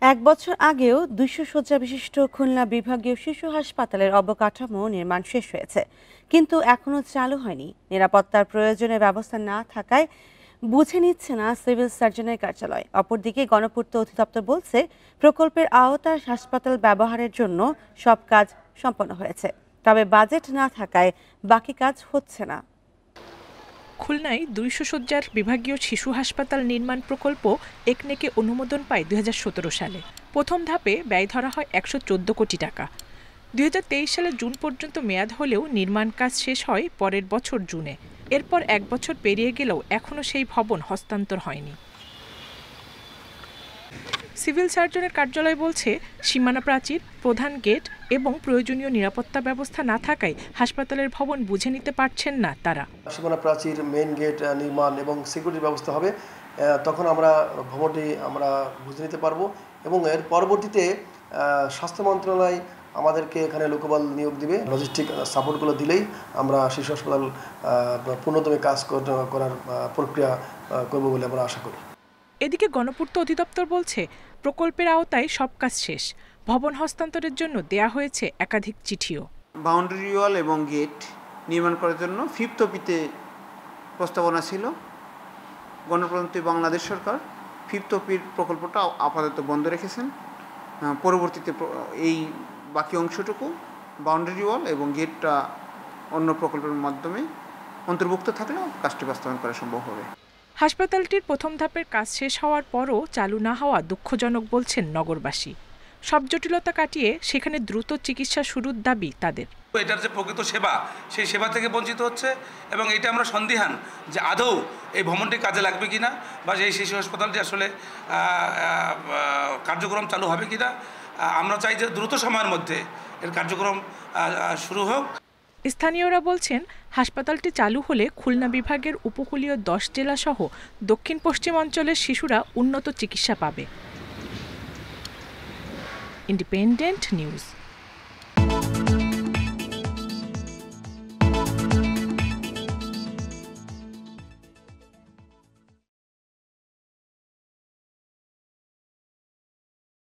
এক বছর আগেও ২০০ শয্যা বিশিষ্ট খুলনা বিভাগীয় শিশু হাসপাতালের অবকাঠামো নির্মাণ শেষ হয়েছে, কিন্তু এখনো চালু হয়নি। নিরাপত্তার প্রয়োজনে ব্যবস্থা না থাকায় বুঝে নিচ্ছে না সিভিল সার্জনের কার্যালয়। অপরদিকে গণপূর্ত অধিদপ্তর বলছে, প্রকল্পের আওতায় হাসপাতাল ব্যবহারের জন্য সব কাজ সম্পন্ন হয়েছে, তবে বাজেট না থাকায় বাকি কাজ হচ্ছে না। খুলনায় ২০০ শয্যার বিভাগীয় শিশু হাসপাতাল নির্মাণ প্রকল্প একনেকে অনুমোদন পায় ২০১৭ সালে। প্রথম ধাপে ব্যয় ধরা হয় ১১৪ কোটি টাকা। ২০২৩ সালের জুন পর্যন্ত মেয়াদ হলেও নির্মাণ কাজ শেষ হয় পরের বছর জুনে। এরপর এক বছর পেরিয়ে গেলেও এখনও সেই ভবন হস্তান্তর হয়নি। সিভিল সার্জনের কার্যালয় বলছে, সীমানা প্রাচীর, প্রধান গেট এবং প্রয়োজনীয় নিরাপত্তা ব্যবস্থা না থাকায় হাসপাতালের ভবন বুঝে নিতে পারছেন না তারা। সীমানা প্রাচীর, মেইন গেট নির্মাণ এবং সিকিউরিটি ব্যবস্থা হবে, তখন আমরা ভবনটি বুঝে নিতে পারবো এবং এর পরবর্তীতে স্বাস্থ্য মন্ত্রণালয় আমাদেরকে এখানে লোকবল নিয়োগ দিবে। লজিস্টিক সাপোর্টগুলো দিলেই আমরা শিশু হাসপাতাল পূর্ণদমে কাজ করার প্রক্রিয়া করব বলে আমরা আশা করি। এদিকে গণপূর্ত অধিদপ্তর বলছে, প্রকল্পের আওতায় সব কাজ শেষ। ভবন হস্তান্তরের জন্য দেয়া হয়েছে একাধিক চিঠিও। বাউন্ডারি ওয়াল এবং গেট নির্মাণ করার জন্য 5th OP-তে প্রস্তাবনা ছিল। গণপ্রজাতন্ত্রী বাংলাদেশ সরকার 5th OP-র প্রকল্পটা আপাতত বন্ধ রেখেছেন। পরবর্তীতে এই বাকি অংশটুকু বাউন্ডারি ওয়াল এবং গেটটা অন্য প্রকল্পের মাধ্যমে অন্তর্ভুক্ত থাকলেও কাজটি বাস্তবায়ন করা সম্ভব হবে। হাসপাতালটির প্রথম ধাপের কাজ শেষ হওয়ার পরও চালু না হওয়া দুঃখজনক বলছেন নগরবাসী। সব জটিলতা কাটিয়ে সেখানে দ্রুত চিকিৎসা শুরুর দাবি তাদের। এটার যে প্রকৃত সেবা, সেই সেবা থেকে বঞ্চিত হচ্ছে এবং এটা আমরা সন্দিহান যে আদৌ এই ভবনটি কাজে লাগবে কিনা বা এই শিশু হাসপাতালটি আসলে কার্যক্রম চালু হবে কিনা। আমরা চাই যে দ্রুত সময়ের মধ্যে এর কার্যক্রম শুরু হোক। স্থানীয়রা বলছেন, হাসপাতালটি চালু হলে খুলনা বিভাগের উপকূলীয় 10 জেলা সহ দক্ষিণ পশ্চিম অঞ্চলের শিশুরা উন্নত চিকিৎসা পাবে। Independent news.